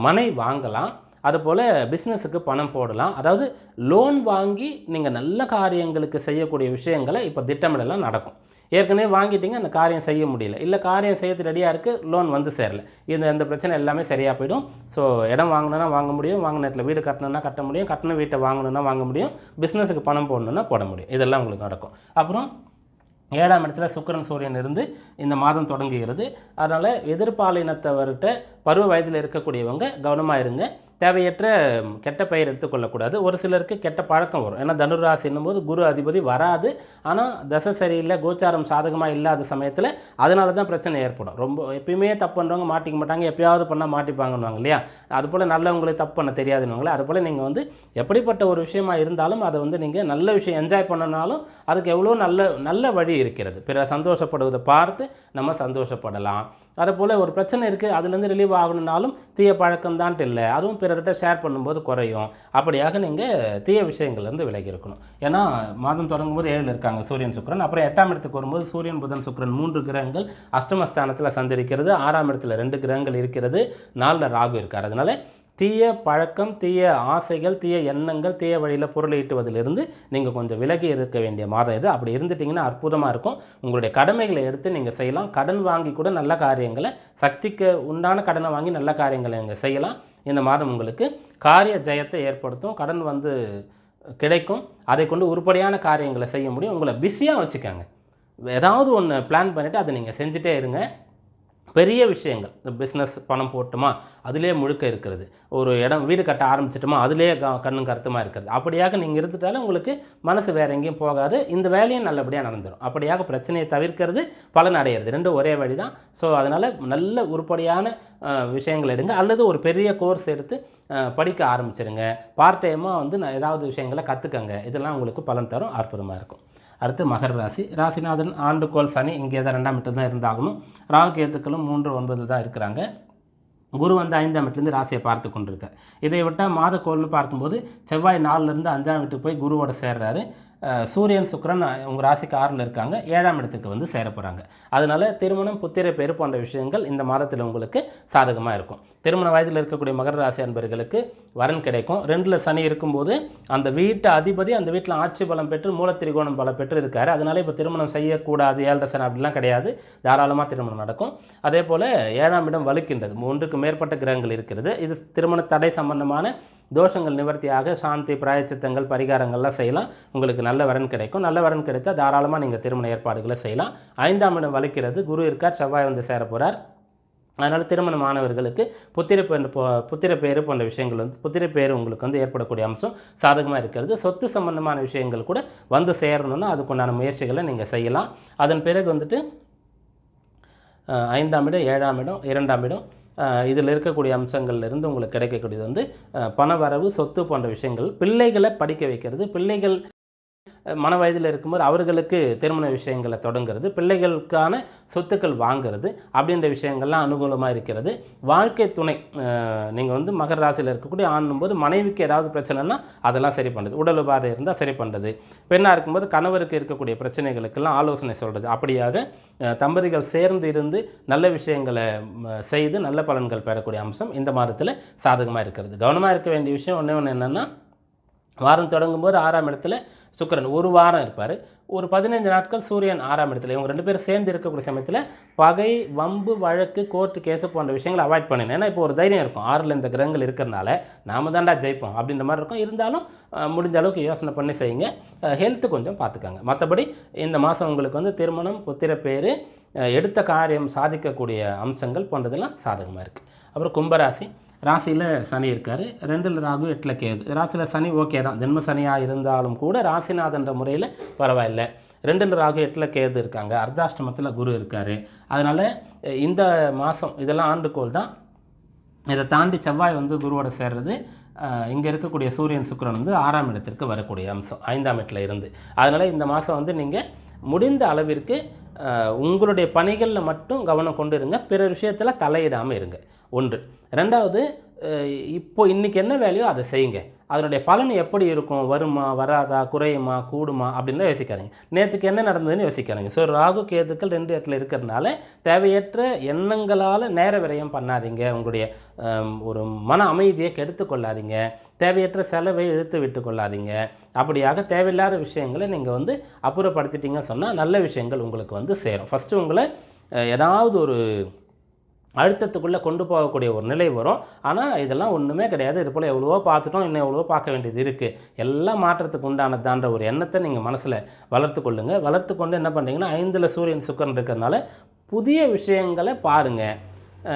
மனை வாங்கலாம், அதுபோல் பிஸ்னஸுக்கு பணம் போடலாம். அதாவது லோன் வாங்கி நீங்கள் நல்ல காரியங்களுக்கு செய்யக்கூடிய விஷயங்களை இப்போ திட்டமிடலாம் நடக்கும். ஏற்கனவே வாங்கிட்டீங்க, அந்த காரியம் செய்ய முடியல, இல்லை காரியம் செய்யறது ரெடியாக இருக்குது, லோன் சேரலை, இந்த பிரச்சனை எல்லாமே சரியாக போயிடும். ஸோ இடம் வாங்கணுன்னா வாங்க முடியும், வாங்கின நேரத்தில் வீடு கட்டணுன்னா கட்ட முடியும், கட்டின வீட்டை வாங்கணுன்னா வாங்க முடியும், பிஸ்னஸுக்கு பணம் போடணுன்னா போட முடியும். இதெல்லாம் உங்களுக்கு நடக்கும். அப்புறம் 7ஆம் இடத்துல சுக்கிரன் சூரியன் இருந்து இந்த மாதம் தொடங்குகிறது. அதனால் எதிர்பாலினத்தவர்கிட்ட பருவ வயதில் இருக்கக்கூடியவங்க கவனமாக இருங்க. தேவையற்ற கெட்ட பெயர் எடுத்துக்கொள்ளக்கூடாது. ஒரு சிலருக்கு கெட்ட பழக்கம் வரும். ஏன்னா தனுராசி என்னும்போது குரு அதிபதி வராது. ஆனால் தசை சரியில்லை, கோச்சாரம் சாதகமாக இல்லாத சமயத்தில் அதனால தான் பிரச்சனை ஏற்படும். ரொம்ப எப்பயுமே தப்பு பண்ணுறவங்க மாட்டிக்க மாட்டாங்க, எப்பயாவது பண்ணால் மாட்டிப்பாங்கன்னுவாங்க இல்லையா? அதுபோல் நல்லவங்களுக்கு தப்பு பண்ண தெரியாதுன்னுவாங்களே, அதுபோல் நீங்கள் வந்து எப்படிப்பட்ட ஒரு விஷயமா இருந்தாலும் அதை வந்து நீங்கள் நல்ல விஷயம் என்ஜாய் பண்ணனாலும் அதுக்கு எவ்வளோ நல்ல வழி இருக்கிறது. பிற சந்தோஷப்படுவதை பார்த்து நம்ம சந்தோஷப்படலாம். அதுபோல் ஒரு பிரச்சனை இருக்குது, அதுலேருந்து ரிலீவ் ஆகணுன்னாலும் தீய பழக்கம் தான்ட்டு இல்லை, அதுவும் பிறர்கிட்ட ஷேர் பண்ணும்போது குறையும். அப்படியாக நீங்கள் தீய விஷயங்கள்லேருந்து விலகி இருக்கணும். ஏன்னா மாதம் தொடங்கும்போது 7 இருக்காங்க சூரியன் சுக்கிரன். அப்புறம் 8ஆம் இடத்துக்கு வரும்போது சூரியன் புதன் சுக்கிரன் 3 கிரகங்கள் அஷ்டமஸ்தானத்தில் சஞ்சரிக்கிறது. 6ஆம் இடத்துல 2 கிரகங்கள் இருக்கிறது. 4ல் ராகு இருக்கார். அதனால் தீய பழக்கம், தீய ஆசைகள், தீய எண்ணங்கள், தீய வழியில் பொருள் ஈட்டுவதிலிருந்து நீங்கள் கொஞ்சம் விலகி இருக்க வேண்டிய மாதம் இது. அப்படி இருந்துட்டிங்கன்னா அற்புதமாக இருக்கும். உங்களுடைய கடமைகளை எடுத்து நீங்கள் செய்யலாம். கடன் வாங்கி கூட நல்ல காரியங்களை, சக்திக்கு உண்டான கடனை வாங்கி நல்ல காரியங்களை நீங்கள் செய்யலாம். இந்த மாதம் உங்களுக்கு காரிய ஜெயத்தை ஏற்படுத்தும். கடன் வந்து கிடைக்கும். அதை கொண்டு உருப்படியான காரியங்களை செய்ய முடியும். உங்களை பிஸியாக வச்சுக்கோங்க. ஏதாவது ஒன்று பிளான் பண்ணிவிட்டு அதை நீங்கள் செஞ்சுட்டே இருங்க. பெரிய விஷயங்கள், பிஸ்னஸ் பணம் போட்டுமா அதிலே முழுக்க இருக்கிறது, ஒரு இடம் வீடு கட்ட ஆரம்பிச்சிட்டோமா அதிலே கண்ணும் கருத்துமாக இருக்கிறது. அப்படியாக நீங்கள் இருந்துட்டாலும் உங்களுக்கு மனசு வேறு எங்கேயும் போகாது. இந்த வேலையும் நல்லபடியாக நடந்துடும். அப்படியாக பிரச்சனையை தவிர்க்கிறது, பலன் அடையிறது, ரெண்டும் ஒரே வழி தான். ஸோ அதனால் நல்ல உருப்படியான விஷயங்கள் எடுங்க. அல்லது ஒரு பெரிய கோர்ஸ் எடுத்து படிக்க ஆரம்பிச்சிருங்க. பார்ட் டைமாக வந்து ஏதாவது விஷயங்களை கற்றுக்கங்க. இதெல்லாம் உங்களுக்கு பலன் தரும். அற்புதமாக இருக்கும். அடுத்து மகர ராசி. ராசிநாதன் ஆண்டுகோள் சனி இங்கே தான் 2ஆம் இடத்துல தான் இருந்தாகணும். ராகு கேத்துக்களும் 3, 9 தான் இருக்கிறாங்க. குரு வந்து 5ஆம் இடத்துலேருந்து ராசியை பார்த்து கொண்டிருக்கார். இதை விட்டால் மாதக்கோள்னு பார்க்கும்போது செவ்வாய் 4லேருந்து 5ஆம் வீட்டுக்கு போய் குருவோட சேர்றாரு. சூரியன் சுக்கிரன் உங்கள் ராசிக்கு 6ல் இருக்காங்க. 7ஆம் இடத்துக்கு வந்து சேர போகிறாங்க. அதனால் திருமணம், புத்திர பேர் போன்ற விஷயங்கள் இந்த மாதத்தில் உங்களுக்கு சாதகமாக இருக்கும். திருமண வயதில் இருக்கக்கூடிய மகர ராசி அன்பர்களுக்கு வரன் கிடைக்கும். 2ல் சனி இருக்கும்போது அந்த வீட்டு அதிபதி அந்த வீட்டில் ஆட்சி பலம் பெற்று மூலத்திரிகோணம் பலம் பெற்று இருக்கார். அதனால் இப்போ திருமணம் செய்யக்கூடாது, 7 சனி அப்படிலாம் கிடையாது. தாராளமாக திருமணம் நடக்கும். அதே போல் 7ஆம் இடம் வலுக்கின்றது. 3க்கு மேற்பட்ட கிரகங்கள் இருக்கிறது. இது திருமண தடை சம்பந்தமான தோஷங்கள் நிவர்த்தியாக சாந்தி, பிராயச்சித்தங்கள், பரிகாரங்கள்லாம் செய்யலாம். உங்களுக்கு நல்ல வரன் கிடைக்கும். நல்ல வரன் கிடைத்தால் தாராளமாக நீங்கள் திருமண ஏற்பாடுகளை செய்யலாம். 5ஆம் இடம் வலுக்கிறது. குரு இருக்கார், செவ்வாய் வந்து சேர போகிறார். அதனால் திருமணமானவர்களுக்கு புத்திர பேர் போன்ற விஷயங்கள் வந்து புத்திர பேர் உங்களுக்கு வந்து ஏற்படக்கூடிய அம்சம் சாதகமாக இருக்கிறது. சொத்து சம்பந்தமான விஷயங்கள் கூட வந்து சேரணும்னா அதுக்குண்டான முயற்சிகளை நீங்கள் செய்யலாம். அதன் பிறகு வந்துட்டு 5ஆம் இடம், 7ஆம் இடம், 2ஆம் இடம், இதில் இருக்கக்கூடிய அம்சங்கள்லேருந்து உங்களுக்கு கிடைக்கக்கூடியது வந்து பணவரவு, சொத்து போன்ற விஷயங்கள். பிள்ளைகளை படிக்க வைக்கிறது, பிள்ளைகள் மன வயதில் இருக்கும்போது அவர்களுக்கு திருமண விஷயங்களை தொடங்குறது, பிள்ளைகளுக்கான சொத்துக்கள் வாங்கிறது அப்படின்ற விஷயங்கள்லாம் அனுகூலமாக இருக்கிறது. வாழ்க்கை துணை, நீங்கள் வந்து மகர ராசியில் இருக்கக்கூடிய ஆணும்போது மனைவிக்கு ஏதாவது பிரச்சனைனா அதெல்லாம் சரி பண்ணுறது, உடல் உபாதை இருந்தால் சரி பண்ணுறது, பெண்ணாக இருக்கும்போது கணவருக்கு இருக்கக்கூடிய பிரச்சனைகளுக்கெல்லாம் ஆலோசனை சொல்கிறது. அப்படியாக தம்பதிகள் சேர்ந்து இருந்து நல்ல விஷயங்களை செய்து நல்ல பலன்கள் பெறக்கூடிய அம்சம் இந்த மாதத்தில் சாதகமாக இருக்கிறது. கவனமாக இருக்க வேண்டிய விஷயம் ஒன்று என்னென்னா, வாரம் தொடங்கும்போது 6ஆம் இடத்துல சுக்கிரன் ஒரு வாரம் இருப்பார். ஒரு 15 நாட்கள் சூரியன் 6ஆம் இடத்துல. இவங்க 2 பேரும் சேர்ந்து இருக்கக்கூடிய சமயத்தில் பகை, வம்பு, வழக்கு, கோர்ட்டு கேஸு போன்ற விஷயங்களை அவாய்ட் பண்ணணும். ஏன்னா இப்போ ஒரு தைரியம் இருக்கும், 6ல் இந்த கிரகங்கள் இருக்கிறனால நாம தாண்டா ஜெயிப்போம் அப்படின்ற மாதிரி இருக்கும். இருந்தாலும் முடிஞ்ச அளவுக்கு யோசனை பண்ணி செய்யுங்க. ஹெல்த்து கொஞ்சம் பார்த்துக்காங்க. மற்றபடி இந்த மாதம் உங்களுக்கு வந்து திருமணம், புத்திர பேர், எடுத்த காரியம் சாதிக்கக்கூடிய அம்சங்கள் போன்றதெல்லாம் சாதகமாக இருக்குது. அப்புறம் கும்பராசி. ராசியில் சனி இருக்கார். 2ல் ராகு, 8ல் கேது. ராசியில் சனி ஓகே தான், ஜென்ம சனியாக இருந்தாலும் கூட ராசிநாதன்ற முறையில் பரவாயில்லை. 2ல் ராகு, 8ல் கேது இருக்காங்க. அர்த்தாஷ்டமத்தில் குரு இருக்கார். அதனால் இந்த மாதம் இதெல்லாம் ஆண்டுகோள் தான். இதை தாண்டி செவ்வாய் வந்து குருவோட சேர்றது, இங்கே இருக்கக்கூடிய சூரியன் சுக்கிரன் வந்து 6ஆம் இடத்திற்கு வரக்கூடிய அம்சம் 5ஆம் இடத்துல இருந்து. அதனால் இந்த மாதம் வந்து நீங்கள் முடிந்த அளவிற்கு உங்களுடைய பணிகளில் மட்டும் கவனம் கொண்டு இருங்க. பிற விஷயத்தில் தலையிடாமல் இருங்க. 1. 2வது, இப்போ இன்றைக்கி என்ன வேலையோ அதை செய்யுங்க. அதனுடைய பலன் எப்படி இருக்கும், வருமா, வராதா, குறையுமா, கூடுமா அப்படின்லாம் யோசிக்காதீங்க. நேற்றுக்கு என்ன நடந்ததுன்னு யோசிக்காதீங்க. ஸோ ராகு கேதுக்கள் 2 இடத்துல இருக்கிறதுனால தேவையற்ற எண்ணங்களால் நேர விரயம் பண்ணாதீங்க. உங்களுடைய ஒரு மன அமைதியை கெடுத்து கொள்ளாதீங்க. தேவையற்ற செலவை இழுத்து விட்டு கொள்ளாதீங்க. அப்படியாக தேவையில்லாத விஷயங்களை நீங்கள் வந்து அப்புறப்படுத்திட்டீங்கன்னு சொன்னால் நல்ல விஷயங்கள் உங்களுக்கு வந்து சேரும். ஃபஸ்ட்டு உங்களை ஏதாவது ஒரு அழுத்தத்துக்குள்ளே கொண்டு போகக்கூடிய ஒரு நிலை வரும். ஆனால் இதெல்லாம் ஒன்றுமே கிடையாது, இது போல் எவ்வளவோ பார்த்துட்டோம், இன்னும் எவ்வளவோ பார்க்க வேண்டியது இருக்குது, எல்லாம் மாற்றத்துக்கு உண்டானதான்ற ஒரு எண்ணத்தை நீங்கள் மனசில் வளர்த்து கொள்ளுங்கள். வளர்த்து கொண்டு என்ன பண்ணுறீங்கன்னா, 5ல் சூரியன் சுக்கிரன் இருக்கிறதுனால புதிய விஷயங்களை பாருங்கள்.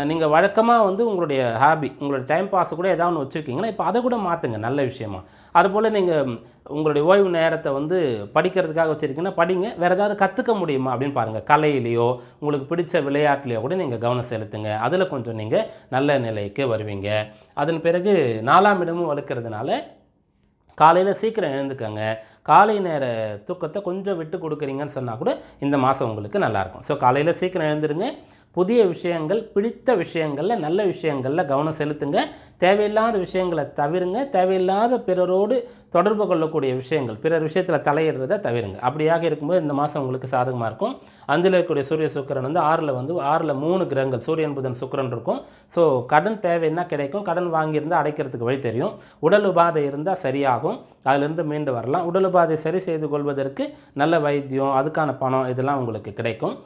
நீங்கள் வழக்கமாக வந்து உங்களுடைய ஹாபி, உங்களுடைய டைம் பாஸ் கூட ஏதாவது ஒன்று வச்சுருக்கீங்கன்னா இப்போ அதை கூட மாற்றுங்க நல்ல விஷயமா. அதுபோல் நீங்கள் உங்களுடைய ஓய்வு நேரத்தை வந்து படிக்கிறதுக்காக வச்சுருக்கீங்கன்னா படிங்க. வேறு ஏதாவது கற்றுக்க முடியுமா அப்படின்னு பாருங்கள். கலையிலையோ உங்களுக்கு பிடிச்ச விளையாட்டுலையோ கூட நீங்கள் கவனம் செலுத்துங்க. அதில் கொஞ்சம் நீங்கள் நல்ல நிலைக்கு வருவீங்க. அதன் பிறகு 4ஆம் இடமும் வலுக்கிறதுனால காலையில் சீக்கிரம் எழுந்துக்கங்க. காலை நேர தூக்கத்தை கொஞ்சம் விட்டு கொடுக்குறீங்கன்னு சொன்னால் கூட இந்த மாதம் உங்களுக்கு நல்லாயிருக்கும். ஸோ காலையில் சீக்கிரம் எழுந்துருங்க. புதிய விஷயங்கள், பிடித்த விஷயங்களில், நல்ல விஷயங்களில் கவனம் செலுத்துங்க. தேவையில்லாத விஷயங்களை தவிருங்க. தேவையில்லாத பிறரோடு தொடர்பு கொள்ளக்கூடிய விஷயங்கள், பிறர் விஷயத்தில் தலையிடுறதை தவிருங்க. அப்படியாக இருக்கும்போது இந்த மாதம் உங்களுக்கு சாதகமாக இருக்கும். 5ல் இருக்கக்கூடிய சூரிய சுக்கிரன் வந்து 6ல் 3 கிரகங்கள் சூரியன் புதன் சுக்கிரன் இருக்கும். ஸோ கடன் தேவைன்னா கிடைக்கும். கடன் வாங்கியிருந்தால் அடைக்கிறதுக்கு வழி தெரியும். உடல் உபாதை இருந்தால் சரியாகும், அதிலிருந்து மீண்டு வரலாம். உடல் உபாதை சரி செய்து கொள்வதற்கு நல்ல வைத்தியம், அதுக்கான பணம் இதெல்லாம் உங்களுக்கு கிடைக்கும்.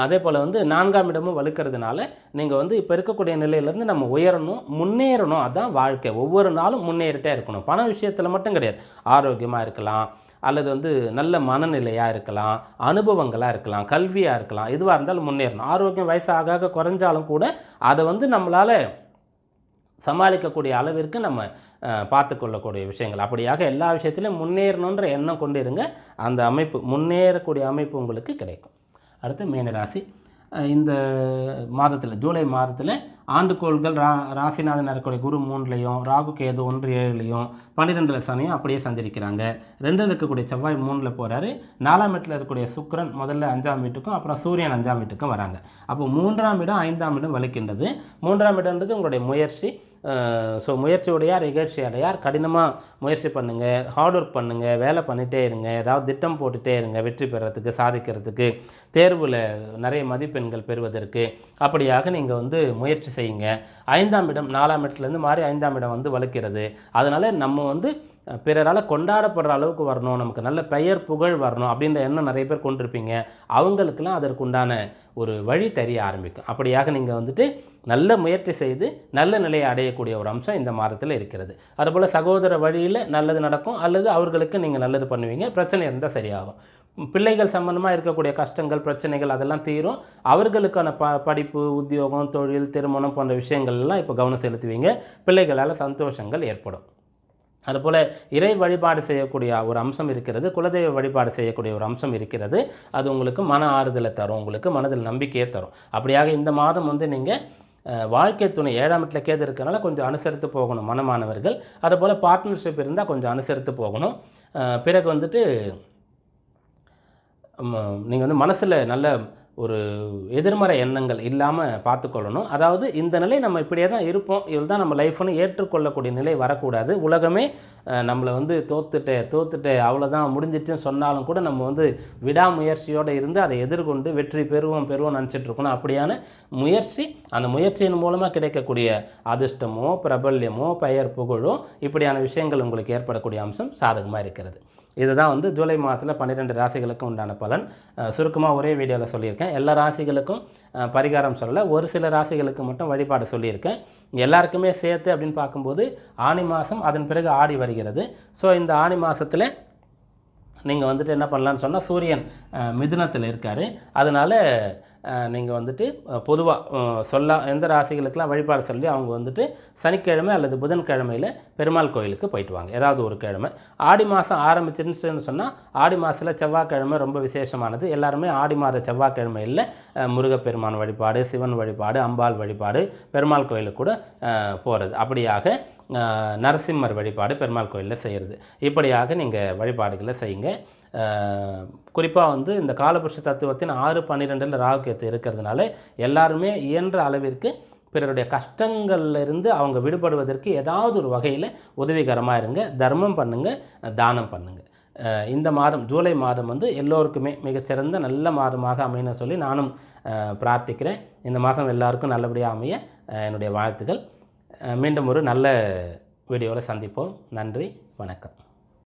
அதே போல் வந்து 4ஆம் இடமும் வலுக்கிறதுனால நீங்கள் வந்து இப்போ இருக்கக்கூடிய நிலையிலேருந்து நம்ம உயரணும், முன்னேறணும். அதுதான் வாழ்க்கை. ஒவ்வொரு நாளும் முன்னேறிட்டே இருக்கணும். பண விஷயத்தில் மட்டும் கிடையாது, ஆரோக்கியமாக இருக்கலாம், அல்லது வந்து நல்ல மனநிலையாக இருக்கலாம், அனுபவங்களாக இருக்கலாம், கல்வியாக இருக்கலாம், எதுவாக இருந்தாலும் முன்னேறணும். ஆரோக்கியம் வயசாக குறைஞ்சாலும் கூட அதை வந்து நம்மளால் சமாளிக்கக்கூடிய அளவிற்கு நம்ம பார்த்து கொள்ளக்கூடிய விஷயங்கள். அப்படியாக எல்லா விஷயத்திலையும் முன்னேறணுன்ற எண்ணம் கொண்டு இருங்க. அந்த அமைப்பு, முன்னேறக்கூடிய அமைப்பு உங்களுக்கு கிடைக்கும். அடுத்து மீனராசி. இந்த மாதத்தில், ஜூலை மாதத்தில் ஆண்டுகோள்கள் ராசிநாதன் இருக்கக்கூடிய குரு 3லையும், ராகு கேது 1 7லையும், 12ல் சனியும் அப்படியே சஞ்சரிக்கிறாங்க. 2ல் இருக்கக்கூடிய செவ்வாய் 3ல் போகிறாரு. 4ஆம் இடத்துல இருக்கக்கூடிய சுக்கிரன் முதல்ல 5ஆம் வீட்டுக்கும் அப்புறம் சூரியன் 5ஆம் வீட்டுக்கும் வராங்க. அப்போ 3ஆம் இடம் 5ஆம் இடம் வலுக்கின்றது. 3ஆம் இடம்ன்றது உங்களுடைய முயற்சி. ஸோ முயற்சியுடையார் இகழ்ச்சி அடையார். கடினமாக முயற்சி பண்ணுங்கள், ஹார்ட் ஒர்க் பண்ணுங்கள், வேலை பண்ணிகிட்டே இருங்க, ஏதாவது திட்டம் போட்டுகிட்டே இருங்க வெற்றி பெறத்துக்கு, சாதிக்கிறதுக்கு, தேர்வில் நிறைய மதிப்பெண்கள் பெறுவதற்கு. அப்படியாக நீங்கள் வந்து முயற்சி செய்யுங்க. 5ஆம் இடம் 4ஆம் இடத்துலேருந்து மாறி 5ஆம் இடம் வந்து வலுக்கிறது. அதனால் நம்ம வந்து பிறரால் கொண்டாடப்படுற அளவுக்கு வரணும், நமக்கு நல்ல பெயர் புகழ் வரணும் அப்படின்ற எண்ணம் நிறைய பேர் கொண்டிருப்பீங்க. அவங்களுக்கெல்லாம் அதற்குண்டான ஒரு வழி தெரிய ஆரம்பிக்கும். அப்படியாக நீங்கள் வந்துட்டு நல்ல முயற்சி செய்து நல்ல நிலையை அடையக்கூடிய ஒரு அம்சம் இந்த மாதத்தில் இருக்கிறது. அதுபோல் சகோதர வழியில் நல்லது நடக்கும், அல்லது அவர்களுக்கு நீங்கள் நல்லது பண்ணுவீங்க. பிரச்சனை இருந்தால் சரியாகும். பிள்ளைகள் சம்பந்தமாக இருக்கக்கூடிய கஷ்டங்கள், பிரச்சனைகள் அதெல்லாம் தீரும். அவர்களுக்கான படிப்பு, உத்தியோகம், தொழில், திருமணம் போன்ற விஷயங்கள்லாம் இப்போ கவனம் செலுத்துவீங்க. பிள்ளைகளால் சந்தோஷங்கள் ஏற்படும். அதுபோல் இறை வழிபாடு செய்யக்கூடிய ஒரு அம்சம் இருக்கிறது, குலதெய்வ வழிபாடு செய்யக்கூடிய ஒரு அம்சம் இருக்கிறது. அது உங்களுக்கு மன ஆறுதலை தரும், உங்களுக்கு மனதில் நம்பிக்கையை தரும். அப்படியாக இந்த மாதம் வந்து நீங்கள் வாழ்க்கை துணை 7ஆம் இடத்துல கேது இருக்கிறனால கொஞ்சம் அனுசரித்து போகணும் மனமானவர்கள். அதுபோல் பார்ட்னர்ஷிப் இருந்தால் கொஞ்சம் அனுசரித்து போகணும். பிறகு வந்துட்டு நீங்கள் வந்து மனசில் நல்ல ஒரு எதிர்மறை எண்ணங்கள் இல்லாமல் பார்த்துக்கொள்ளணும். அதாவது இந்த நிலை நம்ம இப்படியே தான் இருப்போம், இதில் தான் நம்ம லைஃப்னு ஏற்றுக்கொள்ளக்கூடிய நிலை வரக்கூடாது. உலகமே நம்மளை வந்து தோத்துட்டு அவ்வளோதான் முடிஞ்சிட்டுன்னு சொன்னாலும் கூட நம்ம வந்து விடாமுயற்சியோடு இருந்து அதை எதிர்கொண்டு வெற்றி பெறுவோம் நினச்சிட்ருக்கணும். அப்படியான முயற்சி, அந்த முயற்சியின் மூலமாக கிடைக்கக்கூடிய அதிர்ஷ்டமோ பிரபல்யமோ பெயர் புகழோ இப்படியான விஷயங்கள் உங்களுக்கு ஏற்படக்கூடிய அம்சம் சாதகமாக இருக்கிறது. இதுதான் வந்து ஜூலை மாதத்தில் 12 ராசிகளுக்கும் உண்டான பலன். சுருக்கமாக ஒரே வீடியோவில் சொல்லியிருக்கேன். எல்லா ராசிகளுக்கும் பரிகாரம் சொல்லலை, ஒரு சில ராசிகளுக்கு மட்டும் வழிபாடு சொல்லியிருக்கேன். எல்லாருக்குமே சேர்த்து அப்படின்னு பார்க்கும்போது ஆனி மாதம், அதன் பிறகு ஆடி வருகிறது. ஸோ இந்த ஆனி மாதத்தில் நீங்கள் வந்துட்டு என்ன பண்ணலான்னு சொன்னால், சூரியன் மிதுனத்தில் இருக்கார். அதனால் நீங்கள் வந்துட்டு பொதுவாக எந்த ராசிகளுக்கெல்லாம் வழிபாடு சொல்லி அவங்க வந்துட்டு சனிக்கிழமை அல்லது புதன்கிழமையில் பெருமாள் கோயிலுக்கு போயிட்டு வாங்க, ஏதாவது ஒரு கிழமை. ஆடி மாதம் ஆரம்பிச்சிருந்துச்சுன்னு சொன்னால் ஆடி மாதத்தில் செவ்வாய்க்கிழமை ரொம்ப விசேஷமானது. எல்லாருமே ஆடி மாத செவ்வாய்க்கிழமையில் முருகப்பெருமான் வழிபாடு, சிவன் வழிபாடு, அம்பாள் வழிபாடு, பெருமாள் கோயிலுக்கு கூட போகிறது. அப்படியாக நரசிம்மர் வழிபாடு பெருமாள் கோயிலில் செய்கிறது. இப்படியாக நீங்கள் வழிபாடுகளை செய்யுங்க. குறிப்பாக வந்து இந்த காலபுருஷ தத்துவத்தின் 6, 12 ராகு கேத்து இருக்கிறதுனால எல்லாருமே இயன்ற அளவிற்கு பிறருடைய கஷ்டங்கள்லேருந்து அவங்க விடுபடுவதற்கு ஏதாவது ஒரு வகையில் உதவிகரமாக இருங்க. தர்மம் பண்ணுங்கள், தானம் பண்ணுங்கள். இந்த மாதம் ஜூலை மாதம் வந்து எல்லோருக்குமே மிகச்சிறந்த நல்ல மாதமாக அமையன்னு சொல்லி நானும் பிரார்த்திக்கிறேன். இந்த மாதம் எல்லாருக்கும் நல்லபடியாக அமைய என்னுடைய வாழ்த்துக்கள். மீண்டும் ஒரு நல்ல வீடியோவில் சந்திப்போம். நன்றி, வணக்கம்.